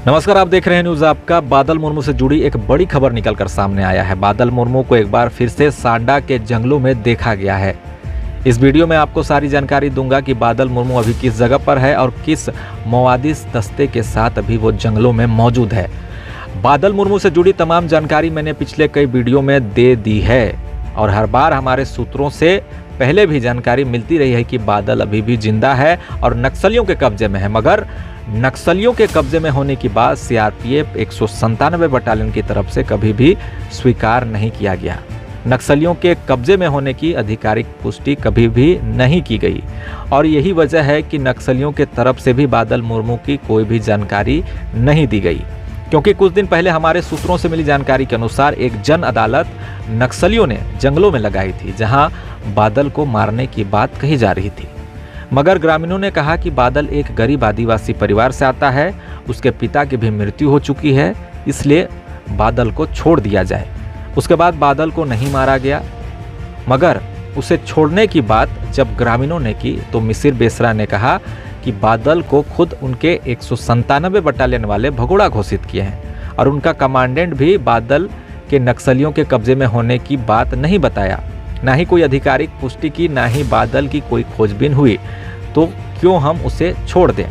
नमस्कार, आप देख रहे हैं न्यूज़ आपका। बादल मुर्मू से जुड़ी एक बड़ी खबर निकलकर सामने आया है। बादल मुर्मू को एक बार फिर से सांडा के जंगलों में देखा गया है। इस वीडियो में आपको सारी जानकारी दूंगा कि बादल मुर्मू अभी किस जगह पर है और किस माओवादी दस्ते के साथ अभी वो जंगलों में मौजूद है। बादल मुर्मू से जुड़ी तमाम जानकारी मैंने पिछले कई वीडियो में दे दी है और हर बार हमारे सूत्रों से पहले भी जानकारी मिलती रही है कि बादल अभी भी जिंदा है और नक्सलियों के कब्जे में है। मगर नक्सलियों के कब्जे में होने की बात सीआरपीएफ 197 बटालियन की तरफ से कभी भी स्वीकार नहीं किया गया। नक्सलियों के कब्जे में होने की आधिकारिक पुष्टि कभी भी नहीं की गई और यही वजह है कि नक्सलियों के तरफ से भी बादल मुर्मू की कोई भी जानकारी नहीं दी गई। क्योंकि कुछ दिन पहले हमारे सूत्रों से मिली जानकारी के अनुसार एक जन अदालत नक्सलियों ने जंगलों में लगाई थी, जहां बादल को मारने की बात कही जा रही थी। मगर ग्रामीणों ने कहा कि बादल एक गरीब आदिवासी परिवार से आता है, उसके पिता की भी मृत्यु हो चुकी है, इसलिए बादल को छोड़ दिया जाए। उसके बाद बादल को नहीं मारा गया। मगर उसे छोड़ने की बात जब ग्रामीणों ने की तो मिसिर बेसरा ने कहा कि बादल को खुद उनके 197 बटालियन वाले भगोड़ा घोषित किए हैं और उनका कमांडेंट भी बादल के नक्सलियों के कब्जे में होने की बात नहीं बताया। ना ही कोई आधिकारिक पुष्टि की, ना ही बादल की कोई खोजबीन हुई, तो क्यों हम उसे छोड़ दें।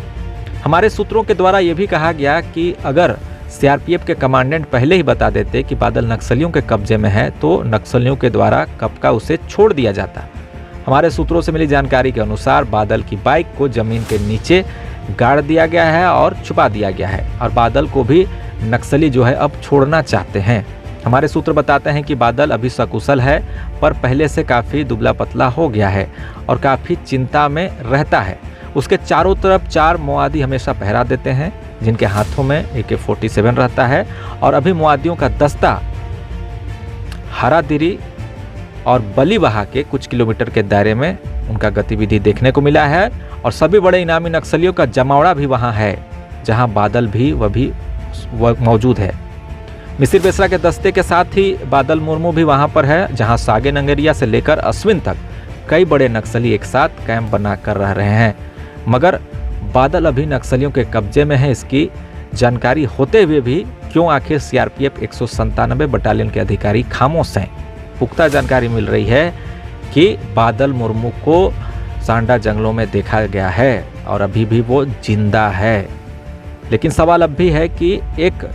हमारे सूत्रों के द्वारा यह भी कहा गया कि अगर सीआरपीएफ के कमांडेंट पहले ही बता देते कि बादल नक्सलियों के कब्जे में है तो नक्सलियों के द्वारा कब का उसे छोड़ दिया जाता। हमारे सूत्रों से मिली जानकारी के अनुसार बादल की बाइक को जमीन के नीचे गाड़ दिया गया है और छुपा दिया गया है और बादल को भी नक्सली जो है अब छोड़ना चाहते हैं। हमारे सूत्र बताते हैं कि बादल अभी सकुशल है, पर पहले से काफ़ी दुबला पतला हो गया है और काफ़ी चिंता में रहता है। उसके चारों तरफ 4 माओवादी हमेशा पहरा देते हैं, जिनके हाथों में AK-47 रहता है और अभी माओवादियों का दस्ता हरादिरी और बलीबहा के कुछ किलोमीटर के दायरे में उनका गतिविधि देखने को मिला है और सभी बड़े इनामी नक्सलियों का जमावड़ा भी वहां है, जहां बादल भी मौजूद है। मिसिर बेसरा के दस्ते के साथ ही बादल मुर्मू भी वहां पर है, जहां सागे नंगेरिया से लेकर अश्विन तक कई बड़े नक्सली एक साथ कैंप बनाकर रह रहे हैं। मगर बादल अभी नक्सलियों के कब्जे में है, इसकी जानकारी होते हुए भी क्यों आखिर सीआरपीएफ 197 बटालियन के अधिकारी खामोश हैं। पुख्ता जानकारी मिल रही है कि बादल मुर्मू को सांडा जंगलों में देखा गया है और अभी भी वो जिंदा है। लेकिन सवाल अब भी है कि एक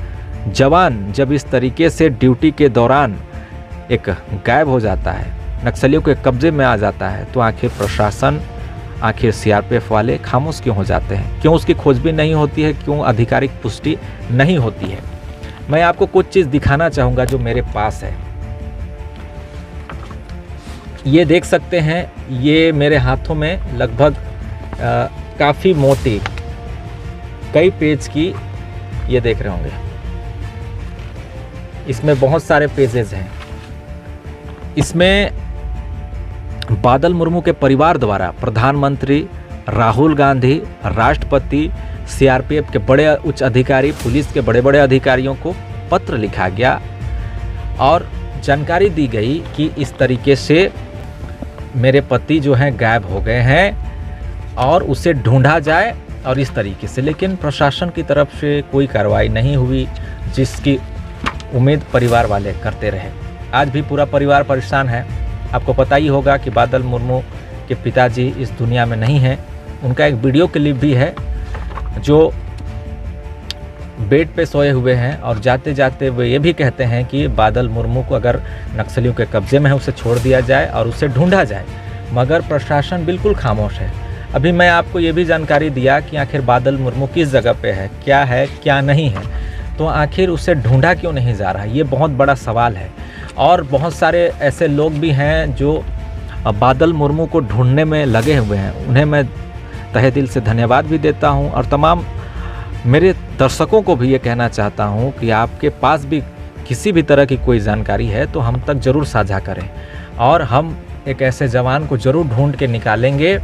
जवान जब इस तरीके से ड्यूटी के दौरान एक गायब हो जाता है, नक्सलियों के कब्जे में आ जाता है, तो आखिर प्रशासन, आखिर सीआरपीएफ वाले खामोश क्यों हो जाते हैं? क्यों उसकी खोजबीन नहीं होती है? क्यों आधिकारिक पुष्टि नहीं होती है? मैं आपको कुछ चीज़ दिखाना चाहूँगा जो मेरे पास है। ये देख सकते हैं, ये मेरे हाथों में लगभग काफ़ी मोटी कई पेज की, ये देख रहे होंगे, इसमें बहुत सारे पेजेस हैं। इसमें बादल मुर्मू के परिवार द्वारा प्रधानमंत्री, राहुल गांधी, राष्ट्रपति, सीआरपीएफ के बड़े उच्च अधिकारी, पुलिस के बड़े बड़े अधिकारियों को पत्र लिखा गया और जानकारी दी गई कि इस तरीके से मेरे पति जो हैं गायब हो गए हैं और उसे ढूंढा जाए और इस तरीके से। लेकिन प्रशासन की तरफ से कोई कार्रवाई नहीं हुई, जिसकी उम्मीद परिवार वाले करते रहे। आज भी पूरा परिवार परेशान है। आपको पता ही होगा कि बादल मुर्मू के पिताजी इस दुनिया में नहीं हैं। उनका एक वीडियो क्लिप भी है जो बेड पे सोए हुए हैं और जाते जाते वे ये भी कहते हैं कि बादल मुर्मू को अगर नक्सलियों के कब्जे में है उसे छोड़ दिया जाए और उसे ढूंढा जाए। मगर प्रशासन बिल्कुल खामोश है। अभी मैं आपको ये भी जानकारी दिया कि आखिर बादल मुर्मू किस जगह पे है, क्या नहीं है, तो आखिर उसे ढूंढा क्यों नहीं जा रहा, ये बहुत बड़ा सवाल है। और बहुत सारे ऐसे लोग भी हैं जो बादल मुर्मू को ढूंढने में लगे हुए हैं। उन्हें मैं तहे दिल से धन्यवाद भी देता हूं और तमाम मेरे दर्शकों को भी ये कहना चाहता हूं कि आपके पास भी किसी भी तरह की कोई जानकारी है तो हम तक ज़रूर साझा करें और हम एक ऐसे जवान को ज़रूर ढूंढ के निकालेंगे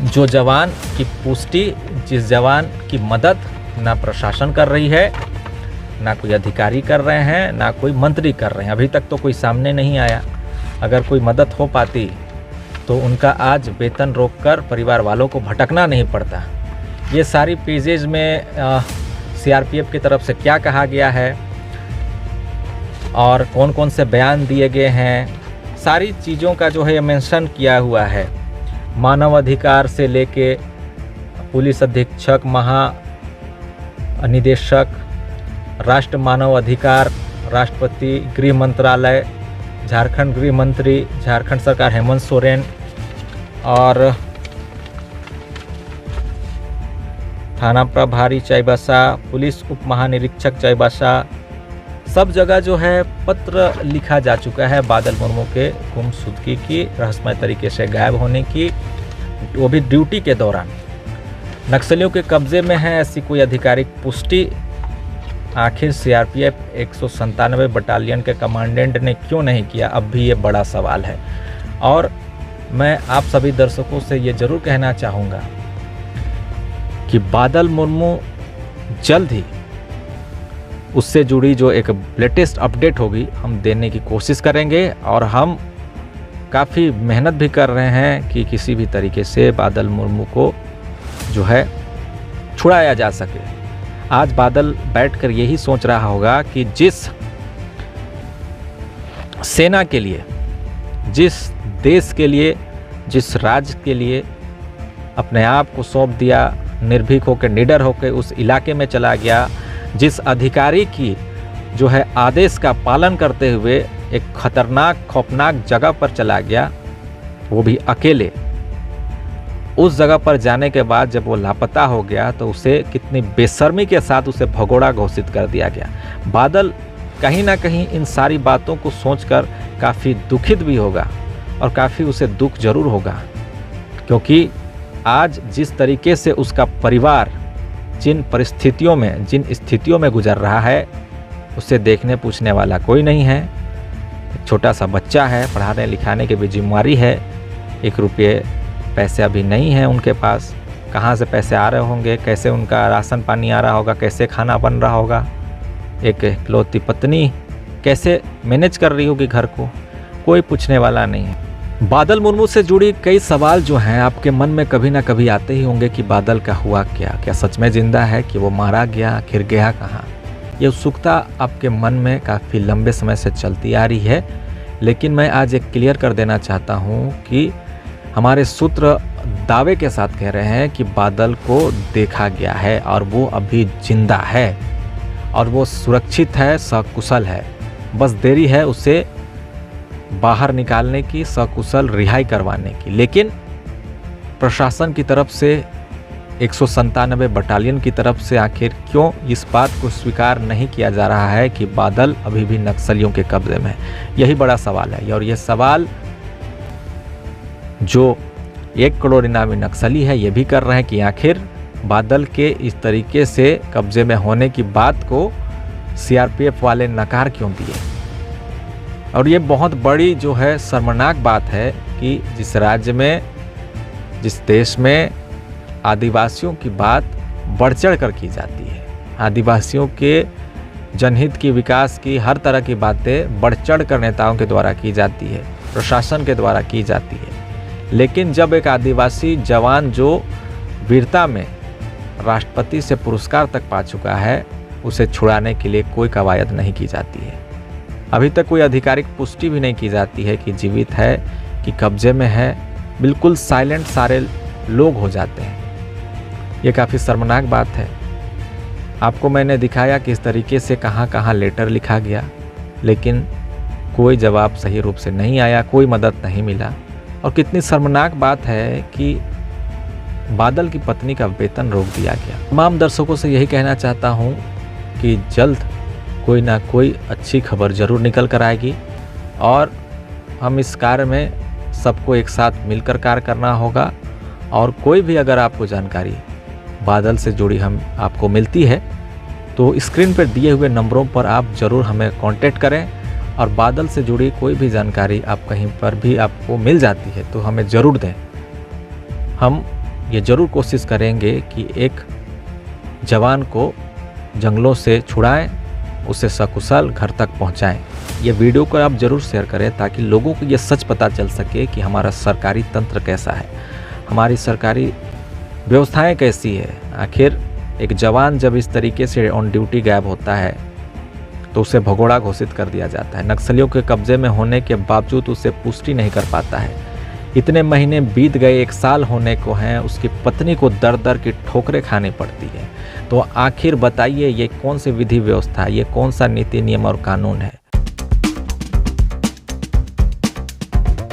जो जवान की पुष्टि, जिस जवान की मदद ना प्रशासन कर रही है, ना कोई अधिकारी कर रहे हैं, ना कोई मंत्री कर रहे हैं। अभी तक तो कोई सामने नहीं आया। अगर कोई मदद हो पाती तो उनका आज वेतन रोककर परिवार वालों को भटकना नहीं पड़ता। ये सारी पेजेज में सीआरपीएफ की तरफ से क्या कहा गया है और कौन कौन से बयान दिए गए हैं, सारी चीज़ों का जो है ये मेंशन किया हुआ है। मानव अधिकार से लेके पुलिस अधीक्षक, महानिदेशक, राष्ट्र मानव अधिकार, राष्ट्रपति, गृह मंत्रालय, झारखंड गृह मंत्री, झारखंड सरकार हेमंत सोरेन और थाना प्रभारी चाईबासा, पुलिस उप महानिरीक्षक चाईबासा, सब जगह जो है पत्र लिखा जा चुका है बादल मुर्मू के गुमशुदगी की, रहस्यमय तरीके से गायब होने की, वो भी ड्यूटी के दौरान। नक्सलियों के कब्जे में है ऐसी कोई आधिकारिक पुष्टि आखिर सीआरपीएफ 197 बटालियन के कमांडेंट ने क्यों नहीं किया, अब भी ये बड़ा सवाल है। और मैं आप सभी दर्शकों से ये ज़रूर कहना चाहूँगा कि बादल मुर्मू जल्द ही उससे जुड़ी जो एक लेटेस्ट अपडेट होगी हम देने की कोशिश करेंगे और हम काफ़ी मेहनत भी कर रहे हैं कि किसी भी तरीके से बादल मुर्मू को जो है छुड़ाया जा सके। आज बादल बैठकर यही सोच रहा होगा कि जिस सेना के लिए, जिस देश के लिए, जिस राज्य के लिए अपने आप को सौंप दिया, निर्भीक होकर, निडर होकर उस इलाके में चला गया, जिस अधिकारी की जो है आदेश का पालन करते हुए एक खतरनाक खौफनाक जगह पर चला गया, वो भी अकेले। उस जगह पर जाने के बाद जब वो लापता हो गया तो उसे कितनी बेशर्मी के साथ उसे भगोड़ा घोषित कर दिया गया। बादल कहीं ना कहीं इन सारी बातों को सोचकर काफ़ी दुखित भी होगा और काफ़ी उसे दुख जरूर होगा, क्योंकि आज जिस तरीके से उसका परिवार जिन परिस्थितियों में, जिन स्थितियों में गुजर रहा है, उसे देखने पूछने वाला कोई नहीं है। एक छोटा सा बच्चा है, पढ़ाने लिखाने की भी जिम्मेवारी है, 1 रुपये पैसे अभी नहीं है उनके पास। कहाँ से पैसे आ रहे होंगे, कैसे उनका राशन पानी आ रहा होगा, कैसे खाना बन रहा होगा, एक इकलौती पत्नी कैसे मैनेज कर रही होगी घर को, कोई पूछने वाला नहीं है। बादल मुर्मू से जुड़ी कई सवाल जो हैं आपके मन में कभी ना कभी आते ही होंगे कि बादल का हुआ क्या, क्या सच में जिंदा है कि वो मारा गया, आखिर गया कहाँ। ये उत्सुकता आपके मन में काफ़ी लंबे समय से चलती आ रही है, लेकिन मैं आज एक क्लियर कर देना चाहता हूँ कि हमारे सूत्र दावे के साथ कह रहे हैं कि बादल को देखा गया है और वो अभी जिंदा है और वो सुरक्षित है, सकुशल है। बस देरी है उसे बाहर निकालने की, सकुशल रिहाई करवाने की। लेकिन प्रशासन की तरफ से, 197 बटालियन की तरफ से आखिर क्यों इस बात को स्वीकार नहीं किया जा रहा है कि बादल अभी भी नक्सलियों के कब्जे में है, यही बड़ा सवाल है। और ये सवाल जो 1 करोड़ इनामी नक्सली है ये भी कर रहे हैं कि आखिर बादल के इस तरीके से कब्जे में होने की बात को सीआरपीएफ वाले नकार क्यों दिए। और ये बहुत बड़ी जो है शर्मनाक बात है कि जिस राज्य में, जिस देश में आदिवासियों की बात बढ़ चढ़ कर की जाती है, आदिवासियों के जनहित की, विकास की, हर तरह की बातें बढ़ चढ़ कर नेताओं के द्वारा की जाती है, प्रशासन के द्वारा की जाती है, लेकिन जब एक आदिवासी जवान जो वीरता में राष्ट्रपति से पुरस्कार तक पा चुका है, उसे छुड़ाने के लिए कोई कवायद नहीं की जाती है। अभी तक कोई आधिकारिक पुष्टि भी नहीं की जाती है कि जीवित है कि कब्जे में है। बिल्कुल साइलेंट सारे लोग हो जाते हैं। ये काफ़ी शर्मनाक बात है। आपको मैंने दिखाया कि इस तरीके से कहाँ कहाँ लेटर लिखा गया, लेकिन कोई जवाब सही रूप से नहीं आया, कोई मदद नहीं मिला। और कितनी शर्मनाक बात है कि बादल की पत्नी का वेतन रोक दिया गया। तमाम दर्शकों से यही कहना चाहता हूँ कि जल्द कोई ना कोई अच्छी खबर ज़रूर निकल कर आएगी और हम इस कार्य में सबको एक साथ मिलकर कार्य करना होगा। और कोई भी अगर आपको जानकारी बादल से जुड़ी हम आपको मिलती है तो स्क्रीन पर दिए हुए नंबरों पर आप ज़रूर हमें कांटेक्ट करें। और बादल से जुड़ी कोई भी जानकारी आप कहीं पर भी आपको मिल जाती है तो हमें ज़रूर दें। हम ये ज़रूर कोशिश करेंगे कि एक जवान को जंगलों से छुड़ाएं, उसे सकुशल घर तक पहुंचाएं। ये वीडियो को आप ज़रूर शेयर करें ताकि लोगों को ये सच पता चल सके कि हमारा सरकारी तंत्र कैसा है, हमारी सरकारी व्यवस्थाएं कैसी है, आखिर एक जवान जब इस तरीके से ऑन ड्यूटी गायब होता है तो उसे भगोड़ा घोषित कर दिया जाता है। नक्सलियों के कब्जे में होने के बावजूद उसे पुष्टि नहीं कर पाता है। इतने महीने बीत गए, 1 साल होने को हैं, उसकी पत्नी को दर दर की ठोकरें खानी पड़ती है। तो आखिर बताइए ये कौन सी विधि व्यवस्था है, ये कौन सा नीति नियम और कानून है